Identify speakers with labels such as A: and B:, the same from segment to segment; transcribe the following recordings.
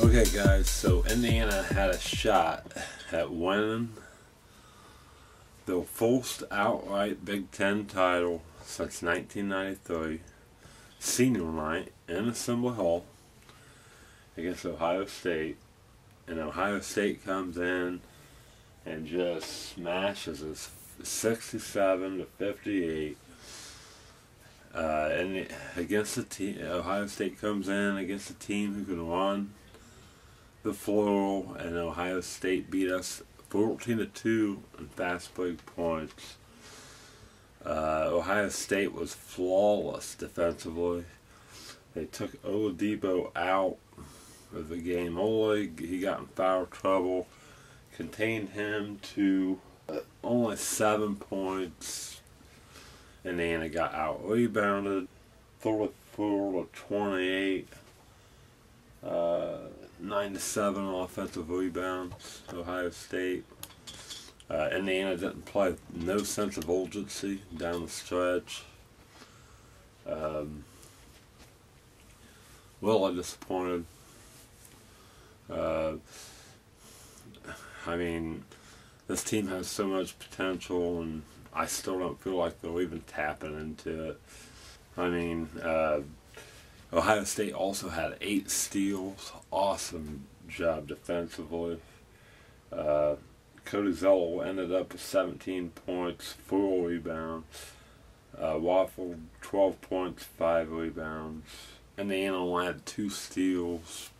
A: Okay guys, so Indiana had a shot at winning the first outright Big Ten title since 1993, senior night in Assembly Hall against Ohio State, and Ohio State comes in and just smashes us 67-58. Against the team, Ohio State comes in against a team who can run the floor, and Ohio State beat us 14-2 in fast break points. Ohio State was flawless defensively. They took Oladipo out of the game. He got in foul trouble, contained him to only 7 points. Indiana got out rebounded 34-28. 9-7 offensive rebounds, Ohio State. Indiana didn't play no sense of urgency down the stretch. Really disappointed. I mean, this team has so much potential, and I still don't feel like they're even tapping into it. I mean, Ohio State also had 8 steals. Awesome job defensively. Cody Zeller ended up with 17 points, 4 rebounds. Waffle, 12 points, 5 rebounds. Indiana only had 2 steals.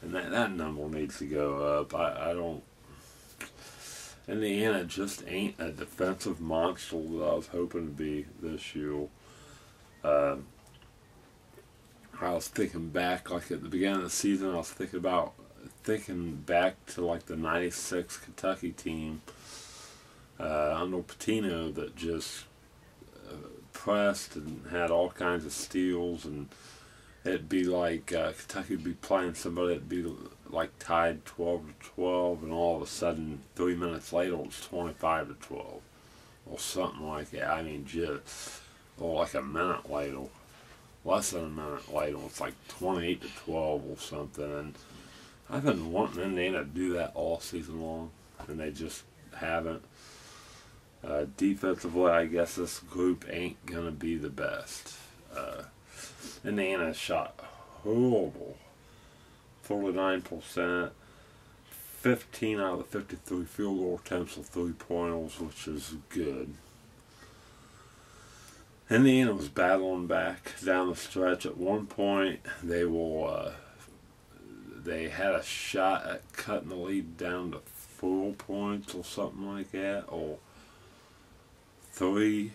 A: And that number needs to go up. I don't... Indiana just ain't a defensive monster that I was hoping to be this year. I was thinking back, like at the beginning of the season, I was thinking back to like the '96 Kentucky team under Pitino that just pressed and had all kinds of steals, and it'd be like Kentucky would be playing somebody that'd be like tied 12-12, and all of a sudden 3 minutes later it's 25-12 or something like that. I mean, or like a minute later. Less than a minute later, it's like 28-12 or something, and I've been wanting Indiana to do that all season long, and they just haven't. Defensively, I guess this group ain't gonna be the best. Indiana shot horrible, 49%, 15 out of the 53 field goal attempts of 3-pointers, which is good. Indiana was battling back down the stretch. At one point, they had a shot at cutting the lead down to 4 points or something like that, or 3,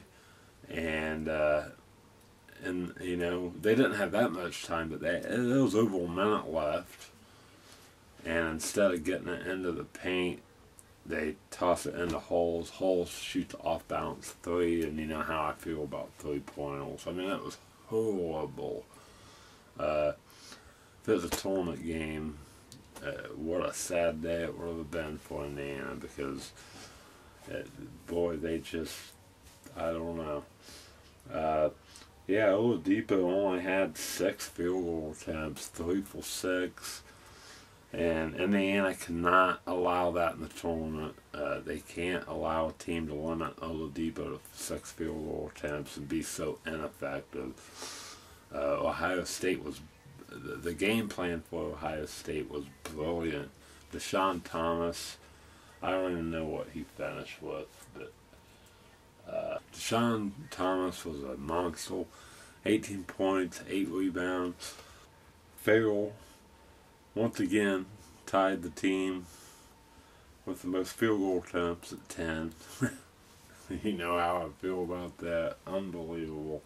A: and you know, they didn't have that much time, but there was over a minute left, and instead of getting it into the paint, they toss it into Halls. Halls shoots off balance 3, and you know how I feel about 3-pointers. I mean, that was horrible. If it was a tournament game, what a sad day it would have been for Indiana, because, boy, they just, I don't know. Yeah, Oladipo only had 6 field goal attempts, 3 for 6. And Indiana cannot allow that in the tournament. They can't allow a team to limit Oladipo to 6 field goal attempts and be so ineffective. Ohio State was... The game plan for Ohio State was brilliant. Deshaun Thomas, I don't even know what he finished with, but Deshaun Thomas was a monster. 18 points, 8 rebounds. Farrell, once again, tied the team with the most field goal attempts at 10. You know how I feel about that. Unbelievable.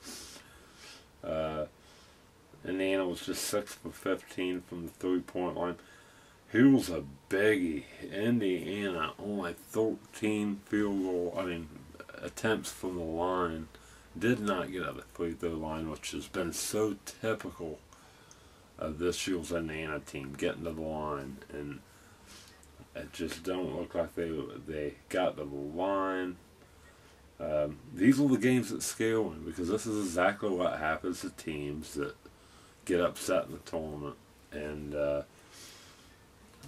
A: Indiana was just 6 for 15 from the 3-point line. Here's a biggie. Indiana only 13 attempts from the line. Did not get out of the free throw line, which has been so typical of this year's Indiana team, getting to the line, and it just don't look like they got to the line. These are the games that scare me, because this is exactly what happens to teams that get upset in the tournament. And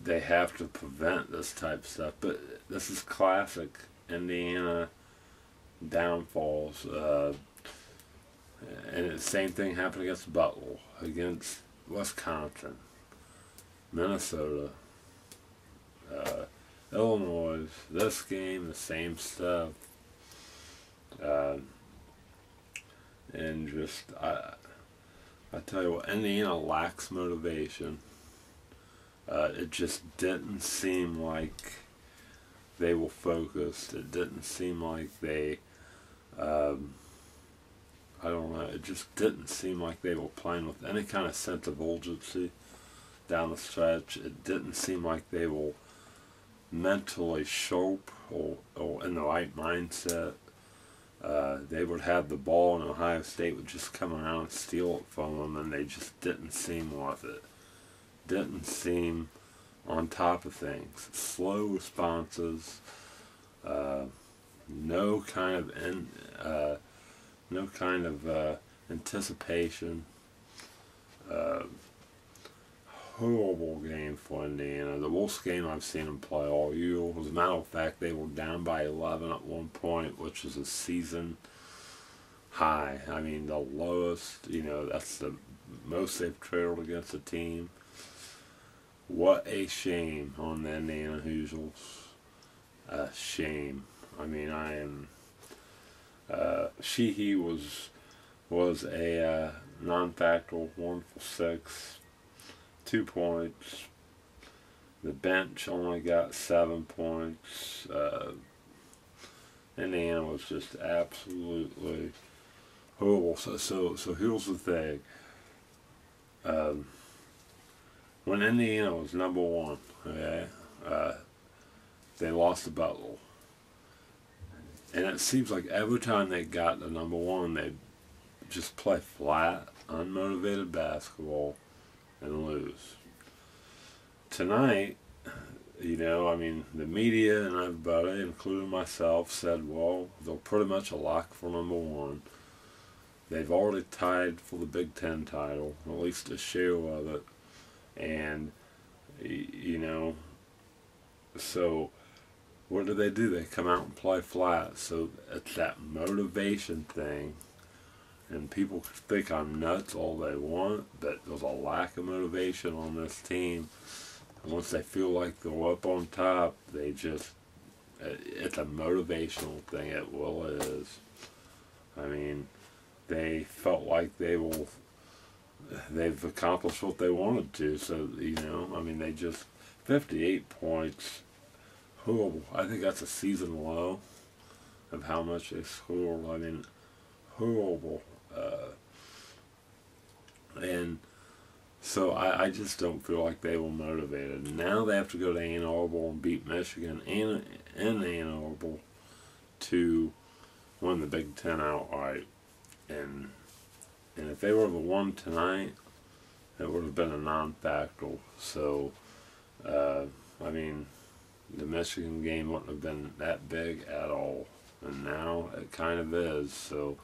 A: they have to prevent this type of stuff. But this is classic Indiana downfalls. And the same thing happened against Butler, against Wisconsin, Minnesota, Illinois. This game, the same stuff. And just, I tell you what, Indiana lacks motivation. It just didn't seem like they were focused. It didn't seem like they, I don't know, it just didn't seem like they were playing with any kind of sense of urgency down the stretch. It didn't seem like they were mentally sharp or in the right mindset. They would have the ball and Ohio State would just come around and steal it from them, and they just didn't seem with it. Didn't seem on top of things. Slow responses, no kind of anticipation. Horrible game for Indiana. The worst game I've seen them play all year. As a matter of fact, they were down by 11 at one point, which is a season high. I mean, the lowest, that's the most they've trailed against a team. What a shame on the Indiana Hoosiers. A shame. I mean, I am... Sheehy was a non-factor, 1 for 6, 2 points. The bench only got 7 points. Indiana was just absolutely horrible. So here's the thing. When Indiana was number 1, okay, they lost to Butler. And it seems like every time they got to number 1, they just play flat, unmotivated basketball and lose. Tonight, the media and everybody, including myself, said, well, they're pretty much a lock for number 1. They've already tied for the Big Ten title, at least a share of it. And, so what do? They come out and play flat. So it's that motivation thing. And people think I'm nuts all they want, but there's a lack of motivation on this team. And once they feel like they're up on top, it's a motivational thing. It really is. I mean, they felt like they've accomplished what they wanted to. So, they just, 58 points, horrible. I think that's a season low of how much they scored. I mean, horrible. And so I just don't feel like they were motivated. Now they have to go to Ann Arbor and beat Michigan in Ann Arbor to win the Big Ten outright. And if they would have won tonight, it would have been a non-factor. So, the Michigan game wouldn't have been that big at all. And now it kind of is. So,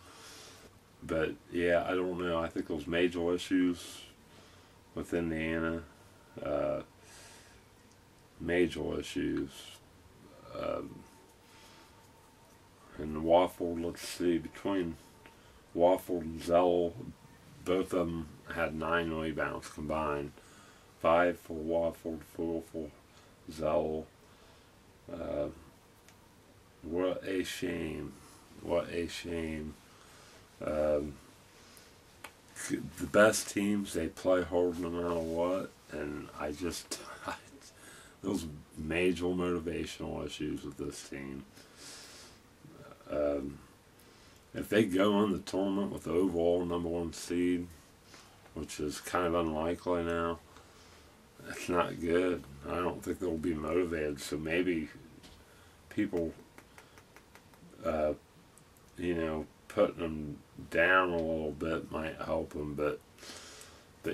A: but yeah, I don't know. I think those major issues with Indiana, major issues. And Wofford, let's see, between Wofford and Zell, both of them had 9 rebounds combined. 5 for Wofford, 4 for Zell. What a shame. What a shame. The best teams, they play hard no matter what, and those major motivational issues with this team. If they go in the tournament with the overall number 1 seed, which is kind of unlikely now, that's not good. I don't think they'll be motivated, so maybe people, putting them down a little bit might help them, but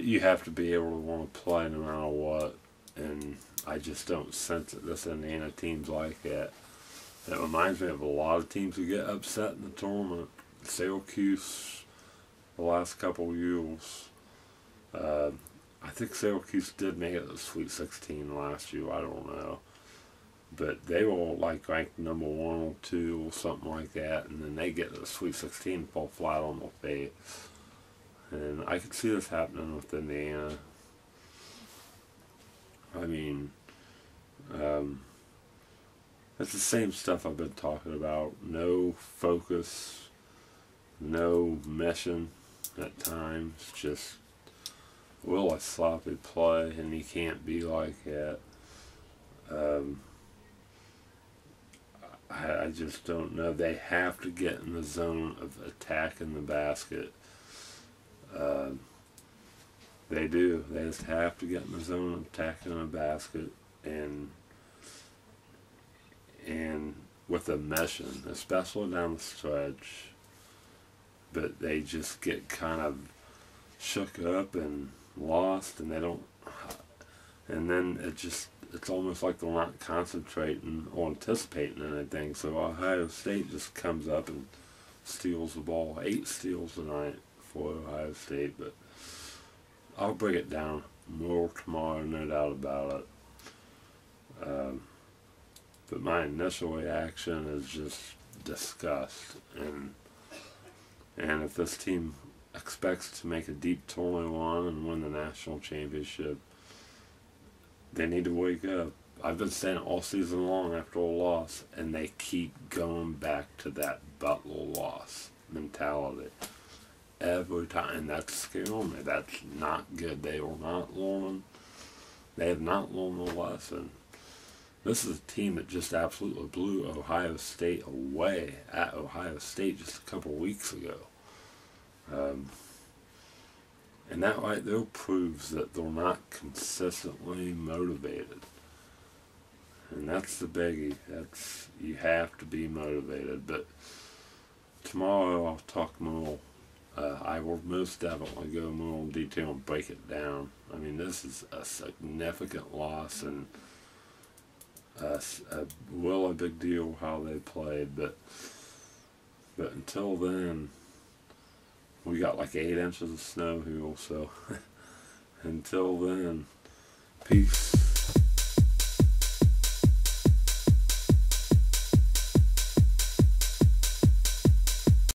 A: you have to be able to want to play no matter what, and I just don't sense that this Indiana team's like that. It reminds me of a lot of teams who get upset in the tournament. Syracuse, the last couple of years. I think Syracuse did make it to the Sweet 16 last year. I don't know. But they were like ranked number 1 or 2 or something like that, and then they get to the Sweet 16 fall flat on their face. And I could see this happening with Indiana. I mean, it's the same stuff I've been talking about. No focus, no mission at times. Just a sloppy play, and you can't be like that. I just don't know. They have to get in the zone of attacking the basket. They do. They just have to get in the zone of attacking the basket and with a mission, especially down the stretch. But they just get kind of shook up and lost, and they don't. And then it's almost like they're not concentrating or anticipating anything. So Ohio State just comes up and steals the ball. 8 steals tonight for Ohio State, but I'll break it down more tomorrow, no doubt about it. But my initial reaction is just disgust, and if this team expects to make a deep 21 and win the national championship, they need to wake up. I've been saying it all season long after a loss, and they keep going back to that Butler loss mentality every time, and that's scaring me. That's not good. They have not learned the lesson. This is a team that just absolutely blew Ohio State away at Ohio State just a couple of weeks ago. And that right there proves that they're not consistently motivated. And that's the biggie. You have to be motivated. But tomorrow I'll talk more. I will most definitely go more in detail and break it down. I mean, this is a significant loss, and a big deal how they played. But until then, we got like 8 inches of snow here, so until then, peace.